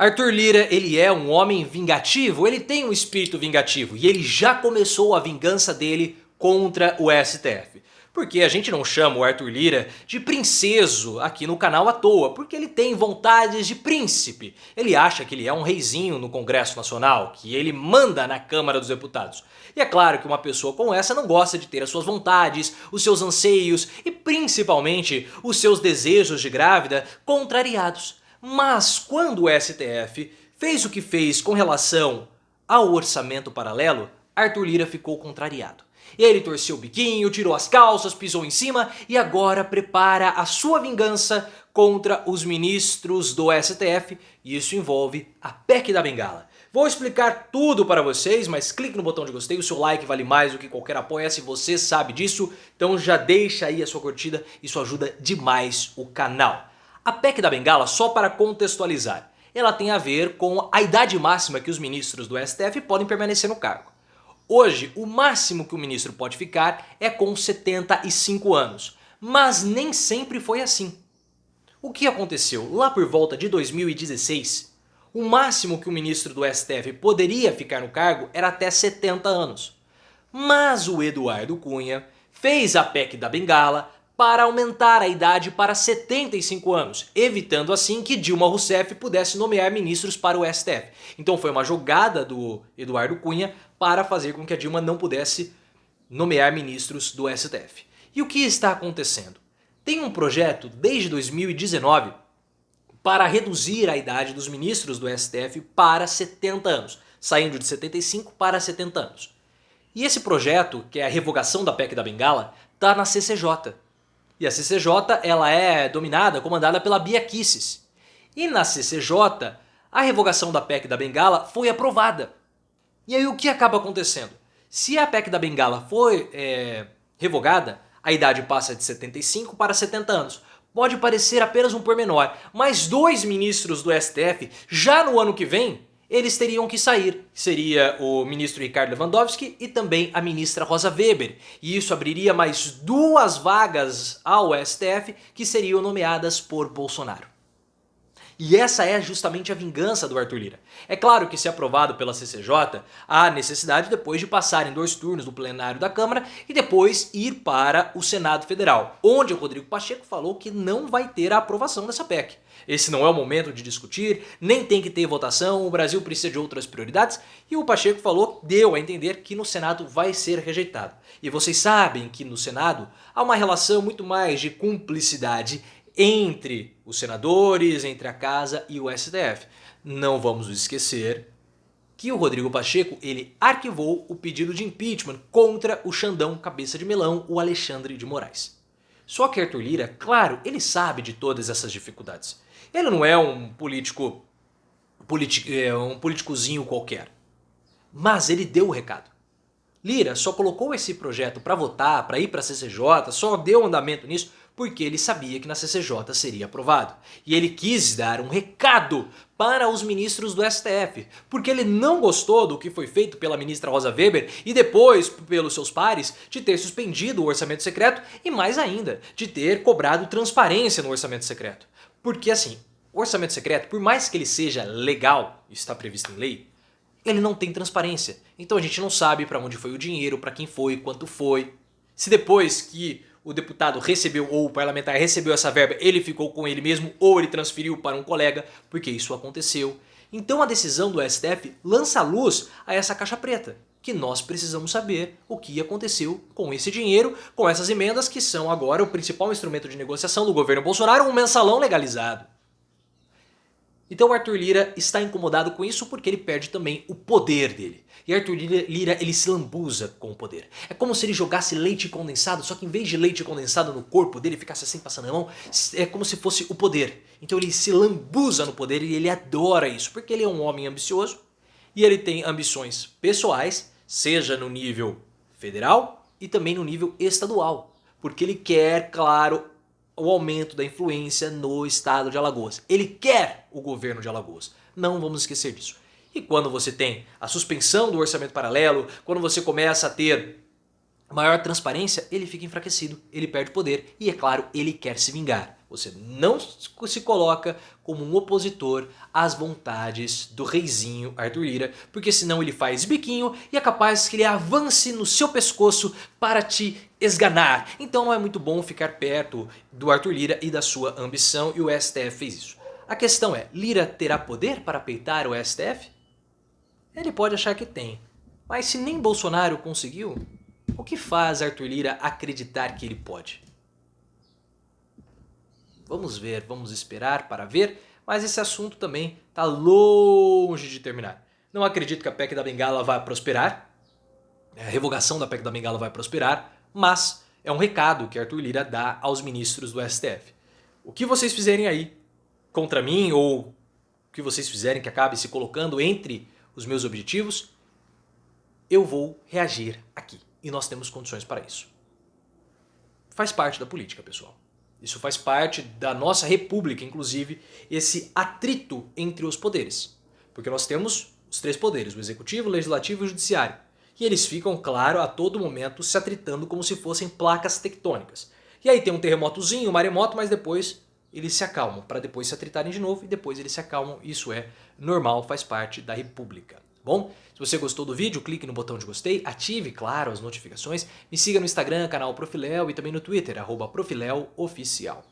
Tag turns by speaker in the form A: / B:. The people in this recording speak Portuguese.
A: Arthur Lira, ele é um homem vingativo, ele tem um espírito vingativo e ele já começou a vingança dele contra o STF. Porque a gente não chama o Arthur Lira de princeso aqui no canal à toa, porque ele tem vontades de príncipe. Ele acha que ele é um reizinho no Congresso Nacional, que ele manda na Câmara dos Deputados. E é claro que uma pessoa como essa não gosta de ter as suas vontades, os seus anseios e principalmente os seus desejos de grávida contrariados. Mas quando o STF fez o que fez com relação ao orçamento paralelo, Arthur Lira ficou contrariado. Ele torceu o biquinho, tirou as calças, pisou em cima e agora prepara a sua vingança contra os ministros do STF, e isso envolve a PEC da Bengala. Vou explicar tudo para vocês, mas clique no botão de gostei, o seu like vale mais do que qualquer apoio, se você sabe disso, então já deixa aí a sua curtida, isso ajuda demais o canal. A PEC da Bengala, só para contextualizar, ela tem a ver com a idade máxima que os ministros do STF podem permanecer no cargo. Hoje, o máximo que o ministro pode ficar é com 75 anos, mas nem sempre foi assim. O que aconteceu? Lá por volta de 2016, o máximo que o ministro do STF poderia ficar no cargo era até 70 anos. Mas o Eduardo Cunha fez a PEC da Bengala para aumentar a idade para 75 anos, evitando assim que Dilma Rousseff pudesse nomear ministros para o STF. Então foi uma jogada do Eduardo Cunha para fazer com que a Dilma não pudesse nomear ministros do STF. E o que está acontecendo? Tem um projeto desde 2019 para reduzir a idade dos ministros do STF para 70 anos, saindo de 75 para 70 anos. E esse projeto, que é a revogação da PEC da Bengala, está na CCJ. E a CCJ ela é dominada, comandada pela Bia Kicis. E na CCJ, a revogação da PEC da Bengala foi aprovada. E aí o que acaba acontecendo? Se a PEC da Bengala foi revogada, a idade passa de 75 para 70 anos. Pode parecer apenas um pormenor, mas 2 ministros do STF, já no ano que vem, eles teriam que sair. Seria o ministro Ricardo Lewandowski e também a ministra Rosa Weber. E isso abriria mais 2 vagas ao STF que seriam nomeadas por Bolsonaro. E essa é justamente a vingança do Arthur Lira. É claro que, se aprovado pela CCJ, há necessidade depois de passar em 2 turnos no plenário da Câmara e depois ir para o Senado Federal, onde o Rodrigo Pacheco falou que não vai ter a aprovação dessa PEC. Esse não é o momento de discutir, nem tem que ter votação, o Brasil precisa de outras prioridades, e o Pacheco falou, deu a entender que no Senado vai ser rejeitado. E vocês sabem que no Senado há uma relação muito mais de cumplicidade entre os senadores, entre a casa e o STF. Não vamos nos esquecer que o Rodrigo Pacheco ele arquivou o pedido de impeachment contra o Xandão cabeça de melão, o Alexandre de Moraes. Só que Arthur Lira, claro, ele sabe de todas essas dificuldades. Ele não é um politicozinho qualquer. Mas ele deu o recado. Lira só colocou esse projeto para votar, para ir para a CCJ, só deu andamento nisso porque ele sabia que na CCJ seria aprovado. E ele quis dar um recado para os ministros do STF, porque ele não gostou do que foi feito pela ministra Rosa Weber e depois pelos seus pares de ter suspendido o orçamento secreto e mais ainda, de ter cobrado transparência no orçamento secreto. Porque assim, o orçamento secreto, por mais que ele seja legal, está previsto em lei, ele não tem transparência. Então a gente não sabe para onde foi o dinheiro, para quem foi, quanto foi. Se depois que o deputado recebeu ou o parlamentar recebeu essa verba, ele ficou com ele mesmo ou ele transferiu para um colega, porque isso aconteceu. Então a decisão do STF lança luz a essa caixa preta, que nós precisamos saber o que aconteceu com esse dinheiro, com essas emendas que são agora o principal instrumento de negociação do governo Bolsonaro, um mensalão legalizado. Então Arthur Lira está incomodado com isso porque ele perde também o poder dele. E Arthur Lira ele se lambuza com o poder. É como se ele jogasse leite condensado, só que em vez de leite condensado no corpo dele, ficasse assim passando a mão, é como se fosse o poder. Então ele se lambuza no poder e ele adora isso, porque ele é um homem ambicioso e ele tem ambições pessoais, seja no nível federal e também no nível estadual. Porque ele quer, claro, o aumento da influência no estado de Alagoas. Ele quer o governo de Alagoas. Não vamos esquecer disso. E quando você tem a suspensão do orçamento paralelo, quando você começa a ter maior transparência, ele fica enfraquecido, ele perde poder e, é claro, ele quer se vingar. Você não se coloca como um opositor às vontades do reizinho Arthur Lira, porque senão ele faz biquinho e é capaz que ele avance no seu pescoço para te esganar. Então não é muito bom ficar perto do Arthur Lira e da sua ambição, e o STF fez isso. A questão é, Lira terá poder para peitar o STF? Ele pode achar que tem, mas se nem Bolsonaro conseguiu, o que faz Arthur Lira acreditar que ele pode? Vamos ver, vamos esperar para ver, mas esse assunto também está longe de terminar. Não acredito que a PEC da Bengala vai prosperar, a revogação da PEC da Bengala vai prosperar, mas é um recado que Arthur Lira dá aos ministros do STF. O que vocês fizerem aí contra mim, ou o que vocês fizerem que acabe se colocando entre os meus objetivos, eu vou reagir aqui. E nós temos condições para isso. Faz parte da política, pessoal. Isso faz parte da nossa república, inclusive, esse atrito entre os poderes. Porque nós temos os três poderes, o executivo, o legislativo e o judiciário. E eles ficam, claro, a todo momento se atritando como se fossem placas tectônicas. E aí tem um terremotozinho, um maremoto, mas depois eles se acalmam, para depois se atritarem de novo e depois eles se acalmam. Isso é normal, faz parte da república. Bom, se você gostou do vídeo, clique no botão de gostei, ative, claro, as notificações, me siga no Instagram, canal Profiléu, e também no Twitter, @profileoficial.